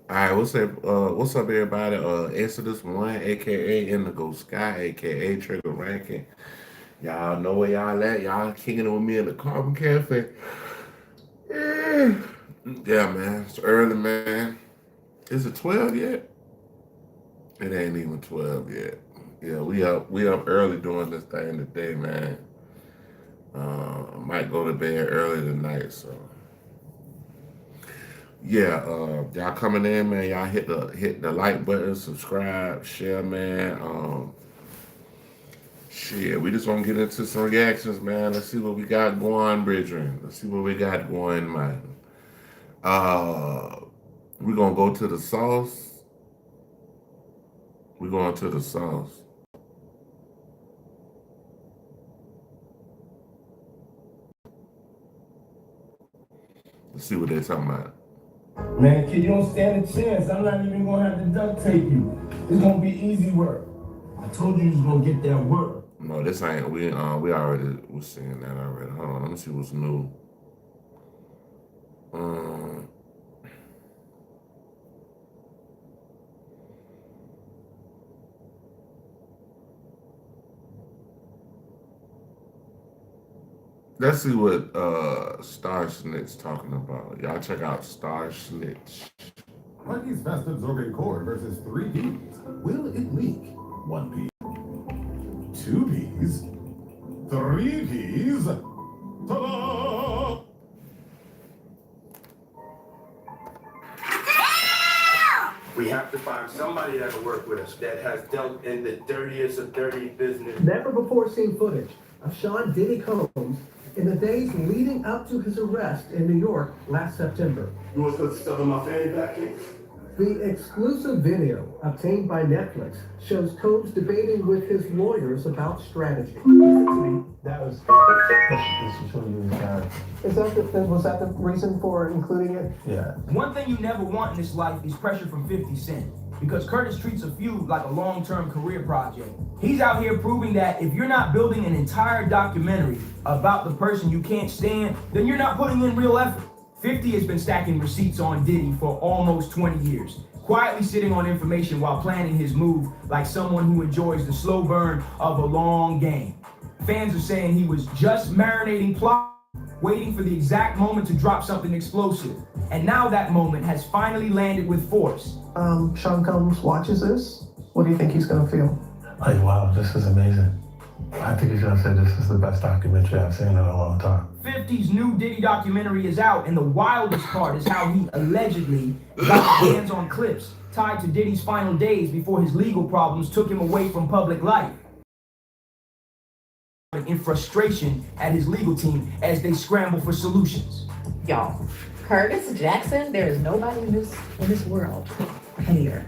All right, what's up, everybody? Exodus One, aka Indigo Sky, aka Trigger Ranking. Y'all know where y'all at. Y'all kicking it with me in the Carbon Cafe. Yeah, yeah, man. It's early, man. Is it 12 yet? It ain't even 12 yet. Yeah, we up early doing this thing today, man. Might go to bed early tonight, so yeah, y'all coming in, man. Y'all hit the like button, subscribe, share, man. Shit, we just want to get into some reactions, man. Let's see what we got going, brethren. Let's see what we got going, man. Uh, we're gonna go to the sauce. We're going to the sauce. Let's see what they're talking about. Man, kid, you don't stand a chance. I'm not even gonna have to duct tape you. It's gonna be easy work. I told you was gonna get that work. No, this ain't. We already was seeing that already. Hold on, let me see what's new. Um, let's see what Star Snitch talking about. Y'all check out Star Snitch. Lucky's best absorbing core versus 3Ps. Will it leak? 1P, 2Ps, 3Ps. Ta-da! We have to find somebody that'll work with us that has dealt in the dirtiest of dirty business. Never before seen footage of Sean Diddy Combs in the days leading up to his arrest in New York last September. You want to put stuff in my fanny pack? The exclusive video obtained by Netflix shows Combs debating with his lawyers about strategy. That was this was you character. Was that the reason for including it? Yeah. One thing you never want in this life is pressure from 50 Cent, because Curtis treats a feud like a long-term career project. He's out here proving that if you're not building an entire documentary about the person you can't stand, then you're not putting in real effort. 50 has been stacking receipts on Diddy for almost 20 years, quietly sitting on information while planning his move like someone who enjoys the slow burn of a long game. Fans are saying he was just marinating plot, waiting for the exact moment to drop something explosive. And now that moment has finally landed with force. Sean Combs watches this. What do you think he's gonna feel? Like, wow, this is amazing. I think he's gonna say this is the best documentary I've seen in a long time. 50's new Diddy documentary is out, and the wildest part is how he allegedly got his hands on clips tied to Diddy's final days before his legal problems took him away from public life. In frustration at his legal team as they scramble for solutions. Y'all, Curtis Jackson, there is nobody in this world pettier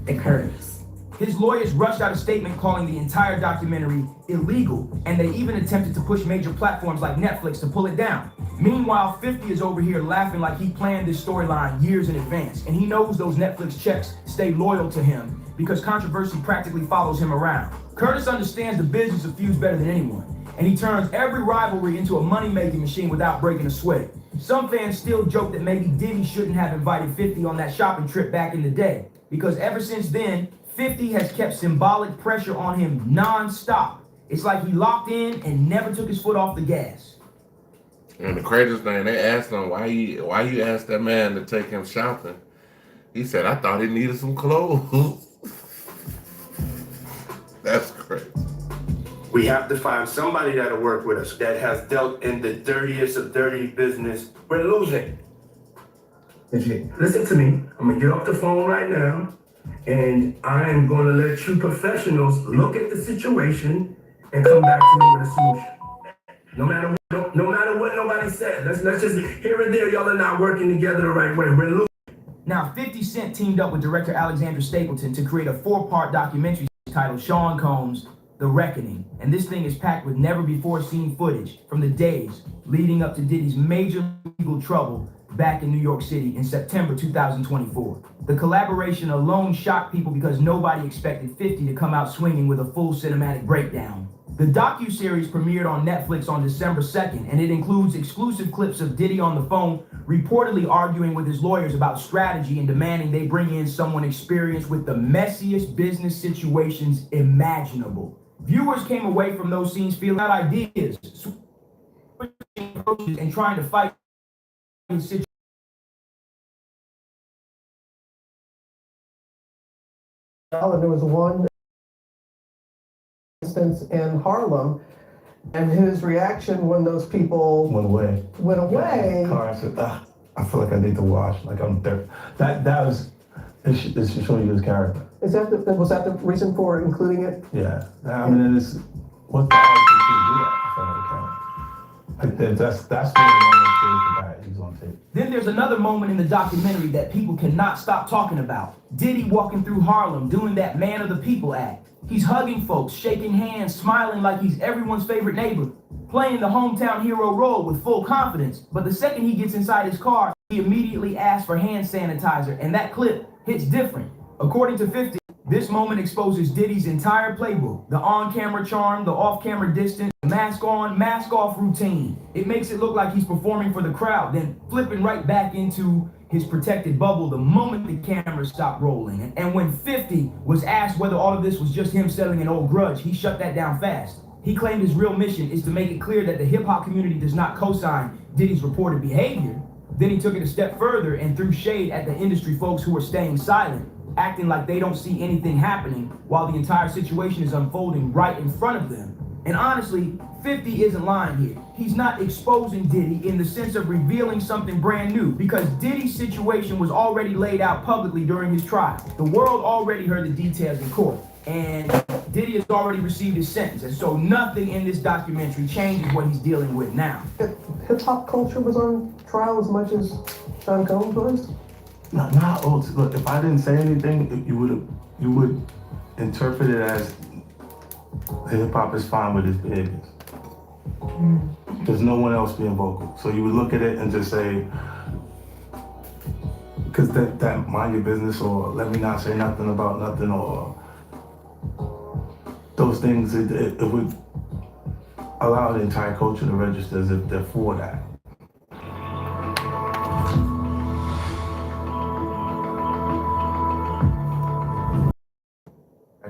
than Curtis. His lawyers rushed out a statement calling the entire documentary illegal, and they even attempted to push major platforms like Netflix to pull it down. Meanwhile, 50 is over here laughing like he planned this storyline years in advance, and he knows those Netflix checks stay loyal to him because controversy practically follows him around. Curtis understands the business of feuds better than anyone, and he turns every rivalry into a money-making machine without breaking a sweat. Some fans still joke that maybe Diddy shouldn't have invited 50 on that shopping trip back in the day, because ever since then, 50 has kept symbolic pressure on him non-stop. It's like he locked in and never took his foot off the gas. And the craziest thing, they asked him why you asked that man to take him shopping. He said, "I thought he needed some clothes." That's crazy. We have to find somebody that'll work with us that has dealt in the dirtiest of dirty business. We're losing. Listen to me. I'm gonna get off the phone right now, and I am gonna let you professionals look at the situation and come back to me with a solution. No matter what nobody said. Let's just here and there, y'all are not working together the right way. We're losing. Now, 50 Cent teamed up with director Alexandra Stapleton to create a 4-part documentary titled Sean Combs, The Reckoning. And this thing is packed with never-before-seen footage from the days leading up to Diddy's major legal trouble back in New York City in September 2024. The collaboration alone shocked people because nobody expected 50 to come out swinging with a full cinematic breakdown. The docuseries premiered on Netflix on December 2nd, and it includes exclusive clips of Diddy on the phone, reportedly arguing with his lawyers about strategy and demanding they bring in someone experienced with the messiest business situations imaginable. Viewers came away from those scenes feeling out ideas, switching approaches, and trying to fight situations. And there was one instance in Harlem, and his reaction when those people went away. Car, I said, I feel like I need to wash. Like I'm there. That was. It should show you his character. was that the reason for including it? Yeah. I mean, it's what the hell did you do that in front of the camera? Like that's when the moment he's on tape. Then there's another moment in the documentary that people cannot stop talking about. Diddy walking through Harlem, doing that man of the people act. He's hugging folks, shaking hands, smiling like he's everyone's favorite neighbor, playing the hometown hero role with full confidence. But the second he gets inside his car, he immediately asks for hand sanitizer, and that clip hits different. According to 50, this moment exposes Diddy's entire playbook: the on-camera charm, the off-camera distance, mask on, mask off routine. It makes it look like he's performing for the crowd, then flipping right back into his protected bubble the moment the camera stopped rolling. And when 50 was asked whether all of this was just him settling an old grudge, he shut that down fast. He claimed his real mission is to make it clear that the hip-hop community does not co-sign Diddy's reported behavior. Then he took it a step further and threw shade at the industry folks who are staying silent, acting like they don't see anything happening while the entire situation is unfolding right in front of them. And honestly, 50 isn't lying here. He's not exposing Diddy in the sense of revealing something brand new, because Diddy's situation was already laid out publicly during his trial. The world already heard the details in court, and Diddy has already received his sentence, and so nothing in this documentary changes what he's dealing with now. Hip-hop culture was on trial as much as Sean Combs was? Not old. Look, if I didn't say anything, you would interpret it as hip hop is fine with his behaviors. There's no one else being vocal, so you would look at it and just say, because that mind your business, or let me not say nothing about nothing, or those things. It would allow the entire culture to register as if they're for that.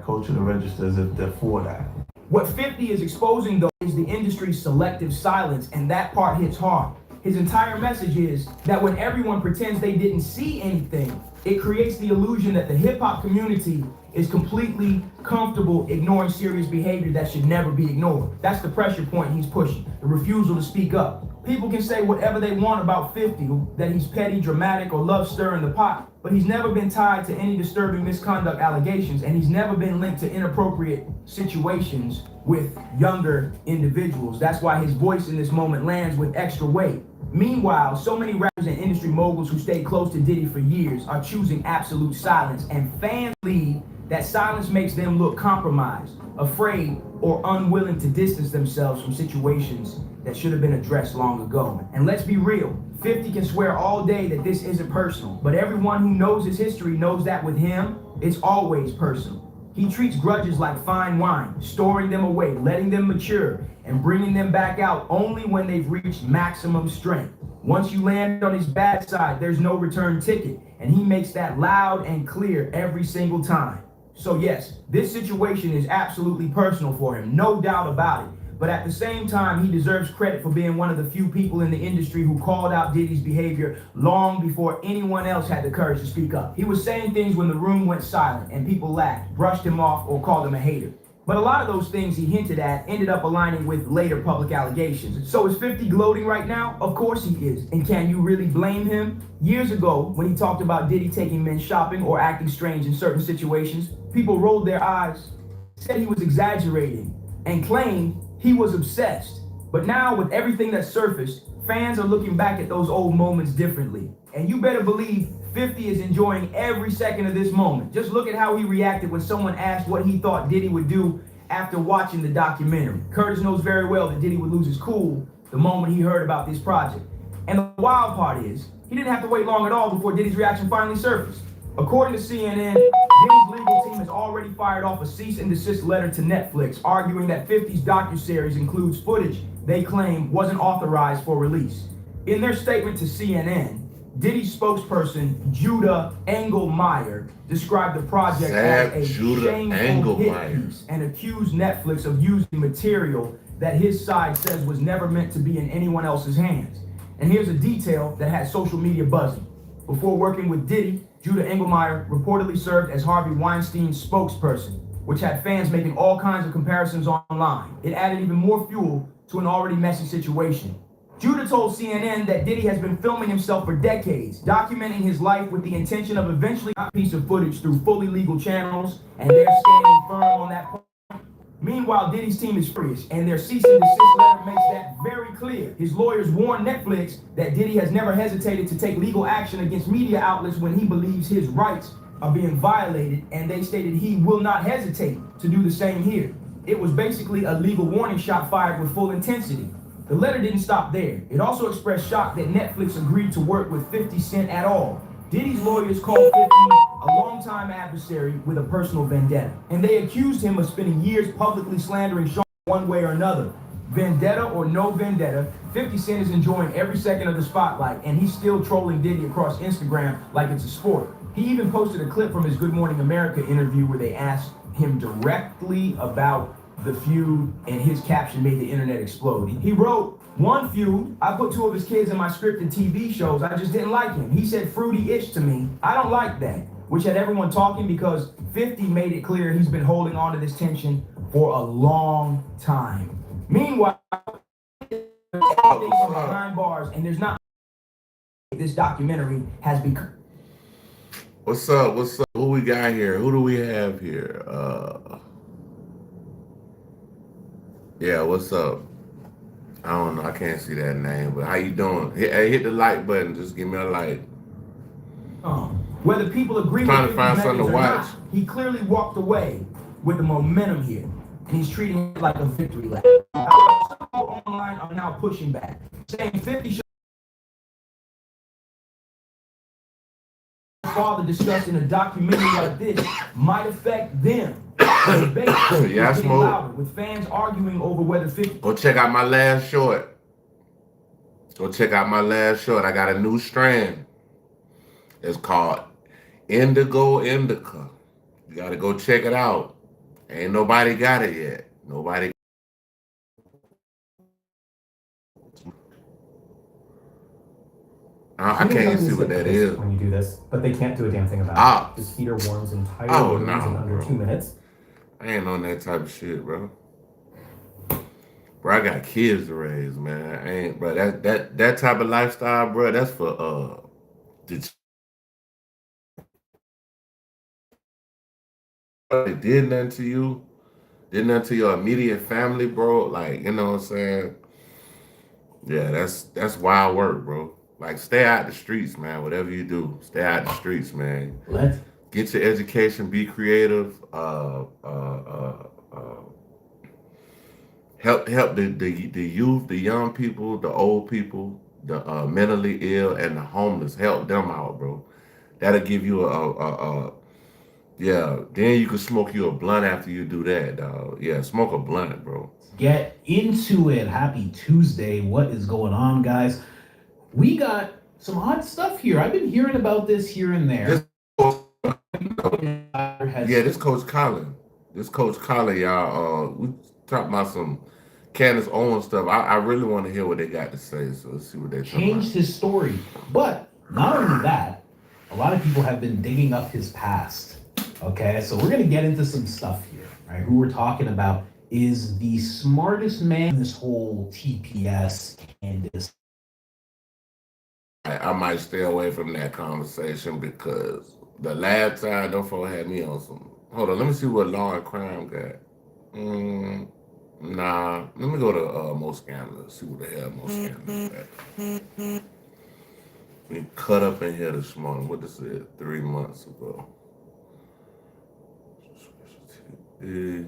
Culture to register as if they're for that. What 50 is exposing, though, is the industry's selective silence, and that part hits hard. His entire message is that when everyone pretends they didn't see anything, it creates the illusion that the hip-hop community is completely comfortable ignoring serious behavior that should never be ignored. That's the pressure point he's pushing, the refusal to speak up. People can say whatever they want about 50, that he's petty, dramatic, or loves stirring the pot, but he's never been tied to any disturbing misconduct allegations, and he's never been linked to inappropriate situations with younger individuals. That's why his voice in this moment lands with extra weight. Meanwhile, so many rappers and industry moguls who stayed close to Diddy for years are choosing absolute silence, and fans believe that silence makes them look compromised, afraid, or unwilling to distance themselves from situations that should have been addressed long ago. And let's be real, 50 can swear all day that this isn't personal, but everyone who knows his history knows that with him, it's always personal. He treats grudges like fine wine, storing them away, letting them mature, and bringing them back out only when they've reached maximum strength. Once you land on his bad side, there's no return ticket, and he makes that loud and clear every single time. So yes, this situation is absolutely personal for him, no doubt about it. But at the same time, he deserves credit for being one of the few people in the industry who called out Diddy's behavior long before anyone else had the courage to speak up. He was saying things when the room went silent and people laughed, brushed him off, or called him a hater. But a lot of those things he hinted at ended up aligning with later public allegations. So is 50 gloating right now? Of course he is. And can you really blame him? Years ago, when he talked about Diddy taking men shopping or acting strange in certain situations, people rolled their eyes, said he was exaggerating, and claimed he was obsessed. But now, with everything that's surfaced, fans are looking back at those old moments differently. And you better believe 50 is enjoying every second of this moment. Just look at how he reacted when someone asked what he thought Diddy would do after watching the documentary. Curtis knows very well that Diddy would lose his cool the moment he heard about this project. And the wild part is, he didn't have to wait long at all before Diddy's reaction finally surfaced. According to CNN, Diddy's legal team has already fired off a cease and desist letter to Netflix, arguing that 50's docuseries includes footage they claim wasn't authorized for release. In their statement to CNN, Diddy's spokesperson, Judah Engelmeyer, described the project as a shameful hit piece and accused Netflix of using material that his side says was never meant to be in anyone else's hands. And here's a detail that had social media buzzing. Before working with Diddy, Judah Engelmeyer reportedly served as Harvey Weinstein's spokesperson, which had fans making all kinds of comparisons online. It added even more fuel to an already messy situation. Judah told CNN that Diddy has been filming himself for decades, documenting his life with the intention of eventually a piece of footage through fully legal channels, and they're standing firm on that point. Meanwhile, Diddy's team is furious, and their cease and desist letter makes that very clear. His lawyers warned Netflix that Diddy has never hesitated to take legal action against media outlets when he believes his rights are being violated, and they stated he will not hesitate to do the same here. It was basically a legal warning shot fired with full intensity. The letter didn't stop there. It also expressed shock that Netflix agreed to work with 50 Cent at all. Diddy's lawyers called 50 a longtime adversary with a personal vendetta, and they accused him of spending years publicly slandering Sean one way or another. Vendetta or no vendetta, 50 Cent is enjoying every second of the spotlight, and he's still trolling Diddy across Instagram like it's a sport. He even posted a clip from his Good Morning America interview where they asked him directly about the feud, and his caption made the internet explode. He wrote, "One feud, I put 2 of his kids in my scripted TV shows. I just didn't like him. He said fruity-ish to me. I don't like that," which had everyone talking because 50 made it clear he's been holding on to this tension for a long time. Meanwhile, behind bars, and there's not this documentary has become. What's up? What's up? Who we got here? Who do we have here? Yeah, what's up? I don't know. I can't see that name, but how you doing? Hit the like button. Just give me a like. Whether people agree with his methods or not, he clearly walked away with the momentum here, and he's treating it like a victory lap. Some people online are now pushing back, saying 50 should father discussed in a documentary like this might affect them. Yeah, I smoke. With fans arguing over whether 50. Go check out my last short. Go check out my last short. I got a new strand. It's called Indica. You gotta go check it out. Ain't nobody got it yet. Nobody. I can't even see what that is. When you do this, but they can't do a damn thing about it. This heater warms entirely in under 2 minutes. I ain't on that type of shit, bro. Bro, I got kids to raise, man. I ain't, bro. That type of lifestyle, bro. That's for they did nothing to you, did nothing to your immediate family, bro. Like, you know what I'm saying? Yeah, that's wild work, bro. Like, stay out the streets, man. Whatever you do, stay out the streets, man. Get your education, be creative, help the youth, the young people, the old people, the mentally ill, and the homeless. Help them out, bro. That'll give you yeah. Then you can smoke you a blunt after you do that, dog. Yeah, smoke a blunt, bro. Get into it. Happy Tuesday. What is going on, guys? We got some odd stuff here. I've been hearing about this here and there. Yeah, this Coach Colin. Y'all. We talking about some Candace Owens stuff. I really want to hear what they got to say. So let's see what they changed his story. But not only that, a lot of people have been digging up his past. Okay, so we're gonna get into some stuff here. Right? Who we're talking about is the smartest man in this whole TPS Candace. I might stay away from that conversation because the last time them folks had me on some. Hold on, let me see what Law and Crime got. Nah, let me go to Most Scandalous. See what the hell Most Scandalous got. We cut up in here this morning. What this is? 3 months ago. We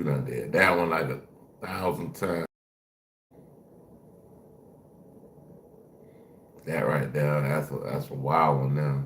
done did that one like 1,000 times. That right there, that's a wild one now.